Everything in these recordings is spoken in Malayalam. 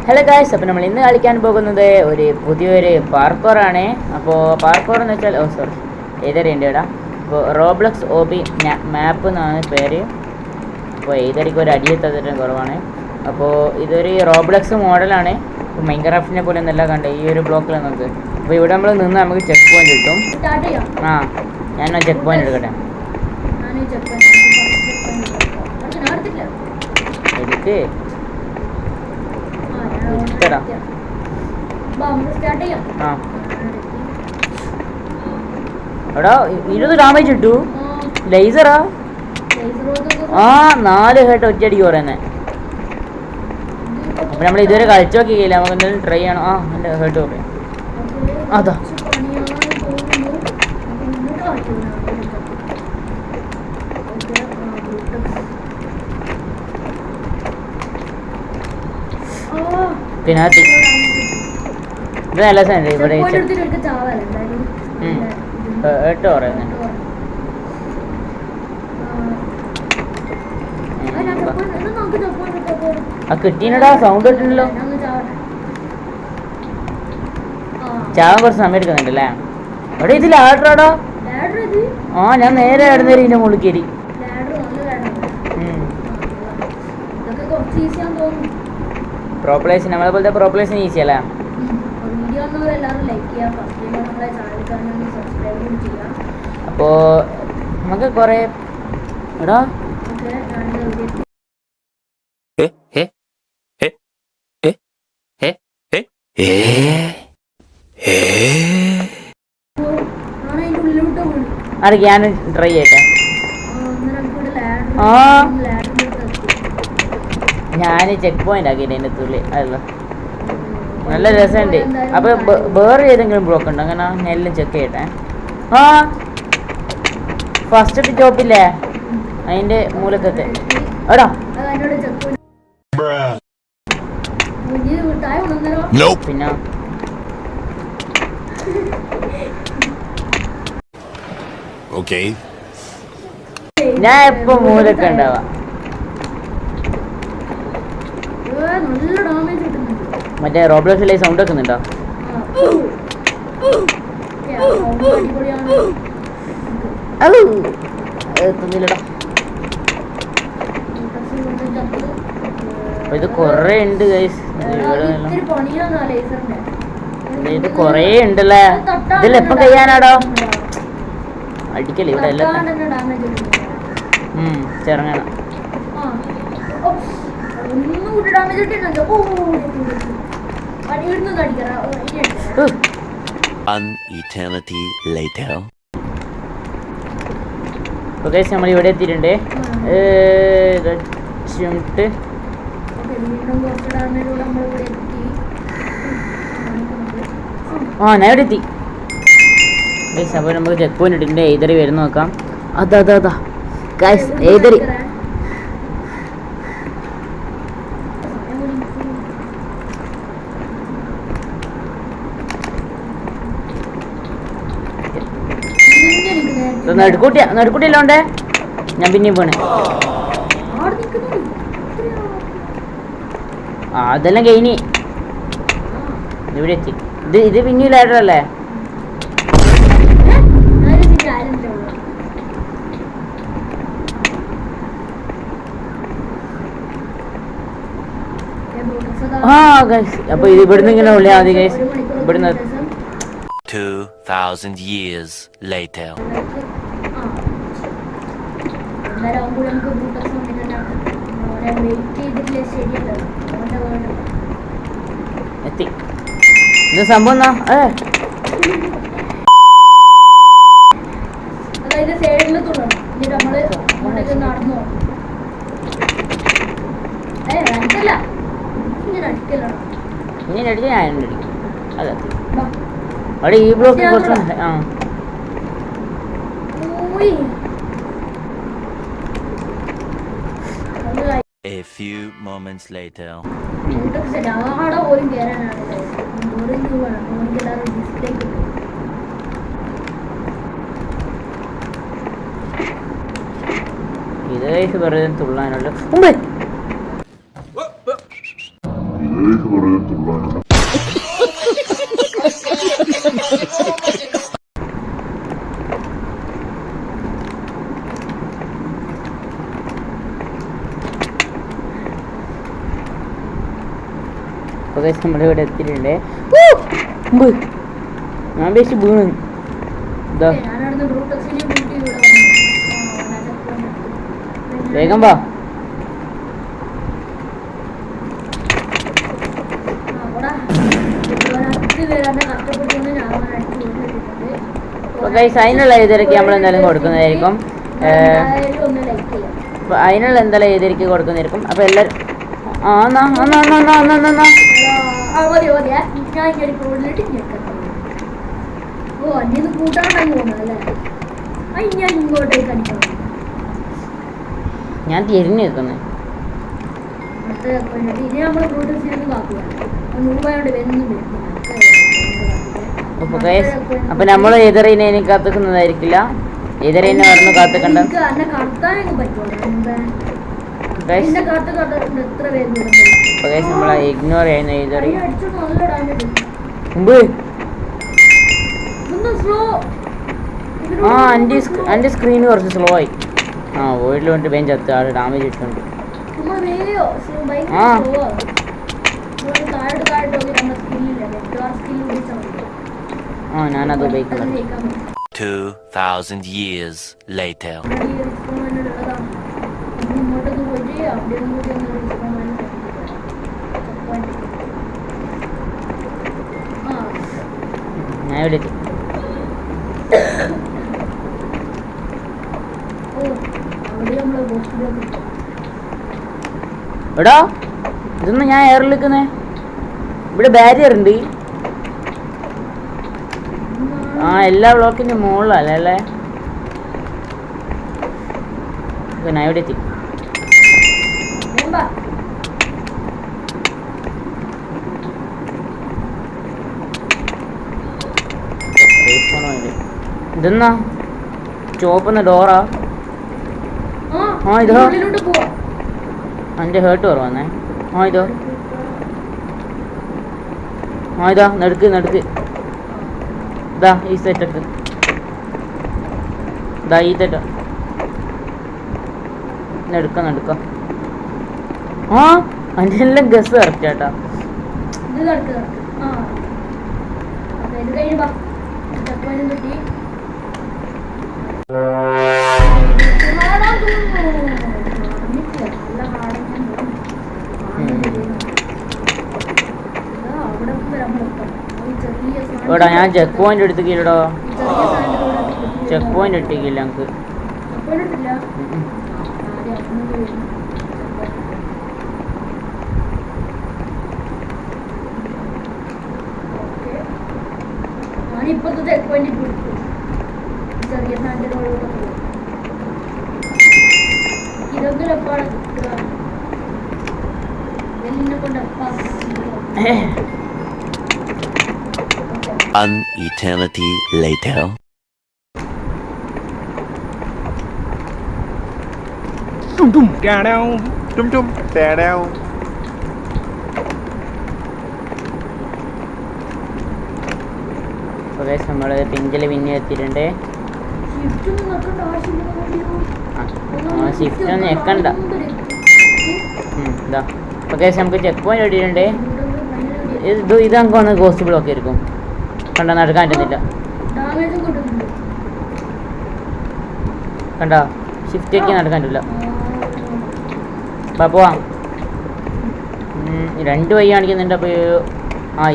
ഹലോ ഗായ്സ്, അപ്പോൾ നമ്മൾ ഇന്ന് കളിക്കാൻ പോകുന്നത് ഒരു പുതിയൊരു പാർക്കോറാണ്. അപ്പോൾ പാർക്കോർ എന്ന് വെച്ചാൽ ഏതറിയുണ്ട് ഇവിടെ. അപ്പോൾ റോബ്ലക്സ് OB മാപ്പ് എന്നാണ് പേര്. അപ്പോൾ ഏതറിക്ക് ഒരു അടിയെത്തതിന് കുറവാണ്. അപ്പോൾ ഇതൊരു റോബ്ലക്സ് മോഡലാണ്. ഇപ്പോൾ മൈൻക്രാഫ്റ്റിനെ പോലെ ഒന്നല്ല കണ്ടത് ഈ ഒരു ബ്ലോക്കിൽ നമുക്ക്. അപ്പോൾ ഇവിടെ നമ്മൾ നിന്ന് നമുക്ക് ചെക്ക് പോയിന്റ് കിട്ടും. ഞാൻ ചെക്ക് പോയിന്റ് എടുക്കട്ടെ. എടുക്ക് എടാ 20 ഡാമേജ് ഇട്ടു. ലേസറാ 4 ഹെഡ് ഒറ്റയടിക്ക് പറയുന്നേ. അപ്പൊ നമ്മൾ ഇതുവരെ കളിച്ചു നോക്കിയില്ല, നമുക്ക് എന്തെങ്കിലും ട്രൈ ചെയ്യണം. എൻ്റെ ഹെഡ് പറയാം അതാ. പിന്നെ ഇത് നല്ല സാധനം ഇവിടെ കേട്ടോ പറയുന്നത്. കിട്ടീനടാ, സൗണ്ട് കിട്ടണല്ലോ. ചാവാൻ കുറച്ച് സമയം എടുക്കുന്നുണ്ടല്ലേ. അവിടെ ഇത് ലാഡറാടാ. ഞാൻ നേരെ ആടുന്നേരം ഇതിന്റെ മുകളിൽ കയറി. പ്രോപ്ലേഷൻ നമ്മളെ പോലത്തെ പ്രോപ്ലേഷൻ ഈസി അല്ലേ. അപ്പോ നമുക്ക് കൊറേ എടാ അതൊക്കെ ഞാൻ ട്രൈ ചെയ്യട്ടെ. ഞാൻ ചെക്ക് പോയിന്റ് ആക്കിയിട്ട് അതിൻ്റെ തുള്ളി അതല്ലോ നല്ല രസമുണ്ട്. അപ്പൊ വേറെ ഏതെങ്കിലും ബ്ലോക്ക് ഉണ്ടോ അങ്ങനെ? ഞാൻ എല്ലാം ചെക്ക് ചെയ്യട്ടെ. ഫസ്റ്റ് ചോപ്പില്ലേ അതിന്റെ മൂലക്കത്തെ എടാ പിന്നെ ഞാൻ എപ്പോ മൂലക്ക ഉണ്ടാവാ. മറ്റേ റോബ്ലോക്സിലെ സൗണ്ട് വെക്കുന്നുണ്ടോ? ഇത് കൊറേ ഉണ്ട് ഗൈസ്, ഇത് കൊറേ ഉണ്ടല്ലേ. ഇതിലെപ്പം കഴിയാനാടോ? അടിക്കല്ലേ ഇവിടെ എല്ലാം ചെറങ്ങണം. നമ്മൾ ഇവിടെ എത്തിയിട്ടുണ്ട്. ഞാൻ ഇവിടെ എത്തി. അപ്പോൾ നമുക്ക് ചെക്ക് പോയിന്റ് ഇട്ടിട്ടുണ്ട്. ഏതറി വരുന്ന നോക്കാം. അതാ ഗൈസ് ഏതറി. നടുക്കൂട്ടിയല്ലോണ്ടേ. ഞാൻ പിന്നെയും പോണേ. അതെല്ലാം കഴിഞ്ഞി ഇവിടെ എത്തി. ഇത് പിന്നെയും ലാഡറല്ലേ? അപ്പൊ ഇത് ഇവിടുന്ന് ഇങ്ങനെ ഉള്ളിയാ മതി ഗൈസ്. ഇവിടുന്ന് 2000 years later. എത്തി. ഇത് സംഭവം എന്നാ ഇങ്ങനെ അടിച്ചാൽ ഞാൻ അടിക്കും. അതെ അവിടെ ഈ ബ്ലോക്ക് കുറച്ച് A few moments later. ഇത് വെറുതെ തുള്ളാനുള്ള നമ്മുടെ ഇവിടെ എത്തിയിട്ടുണ്ട്. ഞാൻ ബേസ് വീണ് ഇതാ വേഗം വാ. അതിനുള്ള എഴുതിരക്ക് നമ്മൾ എന്തായാലും കൊടുക്കുന്നതായിരിക്കും. അതിനുള്ള എന്തായാലും എഴുതിരക്ക് കൊടുക്കുന്നതായിരിക്കും. അപ്പൊ എല്ലാരും ഞാൻ തിരിഞ്ഞു നിൽക്കുന്നത്. അപ്പൊ നമ്മൾ എതിറിനെ കാത്തുക്കുന്നതായിരിക്കില്ല. എതിറിനെ പറഞ്ഞു കാത്തുക്കണ്ട. നമ്മളെ ഇഗ്നോർ ചെയ്യുന്ന എതിറി മുമ്പ് എൻ്റെ സ്ക്രീന് കുറച്ച് സ്ലോ ആയി. വോയിഡിൽ കൊണ്ട് ബെഞ്ച് എത്തുക. ആൾ ഡാമേജ് ഇട്ടുണ്ട്. ഞാനത് ഉപയോഗിക്കുന്നത്. 2000 years later. ഞാൻ വിളിക്കും. എടാ ഇതൊന്നും ഞാൻ എയറിൽ നിൽക്കുന്നേ. ഇവിടെ ബാരിയർ ഉണ്ട്. എല്ലാ ബ്ലോക്കിന്റെ മുകളിലല്ലേ അല്ലേ? ഞാൻ ഇവിടെ എത്തി. ഇതെന്നാ ചോപ്പുന്ന ഡോറാ? ഇതോ എൻ്റെ ഹേർട്ട് കുറവന്നേ. ഇതാ നടുക്ക് ഇതാ ഈ സെറ്റൊക്കെ ഇതാ ഈ സെറ്റ നടുക്ക അതിൻ്റെ എല്ലാം ഗസ് കറക്റ്റ് ചേട്ടാ. എടാ ഞാൻ ചെക്ക് പോയിന്റ് എടുത്തില്ലടോ. ചെക്ക് പോയിന്റ് ഇട്ടിക്കില്ല ഞങ്ങൾക്ക്. An eternity later. Tum down. Tum down. നമ്മൾ പിഞ്ചിൽ പിന്നെ എത്തിയിട്ടുണ്ട്. ഷിഫ്റ്റ് ഒന്നും ഞെക്കണ്ട. ഇതാ ഓക്കെ നമുക്ക് ചെക്ക് പോയിന്റ് ഇട്ടിട്ടുണ്ട്. ഇത് നമുക്കാണ് ഗോസ്റ്റ് ബ്ലോക്ക് ആയിരിക്കും. കണ്ട നടക്കാൻ പറ്റുന്നില്ല. കണ്ട ഷിഫ്റ്റ് ഒക്കെ നടക്കാൻ പറ്റില്ല. പോവാം. 2 വഴി കാണിക്കുന്നുണ്ട്. അപ്പോൾ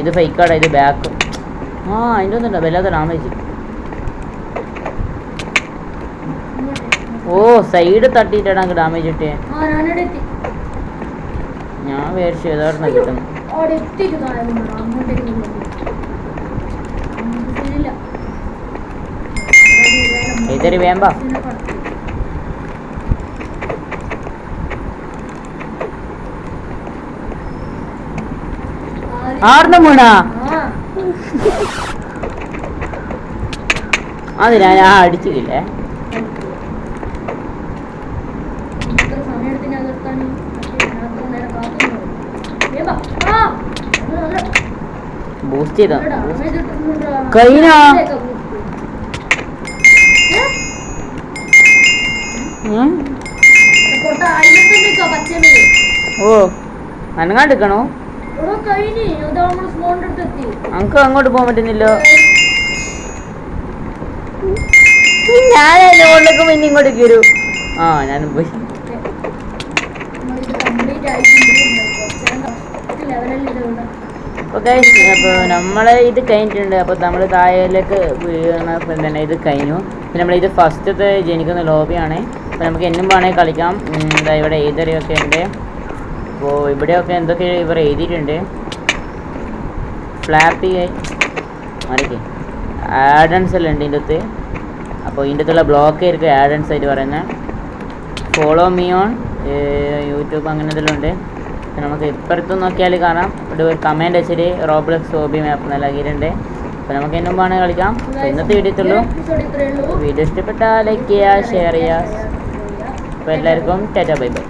ഇത് ഫേക്കാടാ. ഇത് ബാക്ക്. അതിൻ്റെ ഒന്നുണ്ടോ വല്ലാത്ത ഡാമേജ്. സൈഡ് തട്ടിയിട്ടാണ് നമുക്ക് ഡാമേജ് കിട്ടിയേ. ഞാൻ വിചാരിച്ചു ഏതായിരുന്നു കിട്ടുന്നു. ഇതൊരു വേമ്പ. ആർന്ന വീണാ അത് ഞാൻ അടിച്ചില്ലേ. ബൂസ്റ്റ് ചെയ്തോ കഴിഞ്ഞാ ഓ അനങ്ങാണ്ടിക്കണോ അനക്ക് അങ്ങോട്ട് പോകാൻ പറ്റുന്നില്ലോ ഞാൻ അതിന്റെ കൊണ്ടൊക്കെ പിന്നെ ഇങ്ങോട്ട് കയറൂ ആ ഞാനും പോയി അപ്പോൾ ഗൈസ് അപ്പോൾ നമ്മളെ ഇത് കഴിഞ്ഞിട്ടുണ്ട്. അപ്പോൾ നമ്മൾ താഴേലേക്ക് വീണപ്പോൾ തന്നെ ഇത് കഴിഞ്ഞു. പിന്നെ നമ്മളിത് ഫസ്റ്റത്തെ ജനിക്കുന്ന ലോബിയാണ്. അപ്പോൾ നമുക്ക് എന്നും വേണമെങ്കിൽ കളിക്കാം. എന്താ ഇവിടെ എഴുതറിയൊക്കെ ഉണ്ട്. അപ്പോൾ ഇവിടെയൊക്കെ എന്തൊക്കെ ഇവർ എഴുതിയിട്ടുണ്ട്. ഫ്ലാപ്പി മറിക്ക് ആഡൻസ് എല്ലാം ഉണ്ട് ഇതിൻ്റെ അകത്ത്. അപ്പോൾ ഇതിൻ്റെ അകത്തുള്ള ബ്ലോക്ക് ആയിരിക്കും ആഡൻസ് ആയിട്ട് പറയുന്നത്. ഫോളോ മീ ഓൺ യൂട്യൂബ് അങ്ങനെ എന്തെല്ലാം ഉണ്ട്. നമുക്ക് ഇപ്പുറത്ത് നോക്കിയാൽ കാണാം. ഇവിടെ ഒരു കമൻറ്റ് വെച്ചിട്ട് റോബ്ലക്സ് ഹോബി മാപ്പ് നൽകിയിട്ടുണ്ട്. അപ്പോൾ നമുക്ക് എന്നും വേണമെങ്കിൽ കളിക്കാം. അപ്പോൾ ഇന്നത്തെ വീഡിയോത്തുള്ളൂ. വീഡിയോ ഇഷ്ടപ്പെട്ടാൽ ലൈക്ക് ചെയ്യുക, ഷെയർ ചെയ്യുക. അപ്പോൾ എല്ലാവർക്കും ടാറ്റാ ബൈ ബൈ.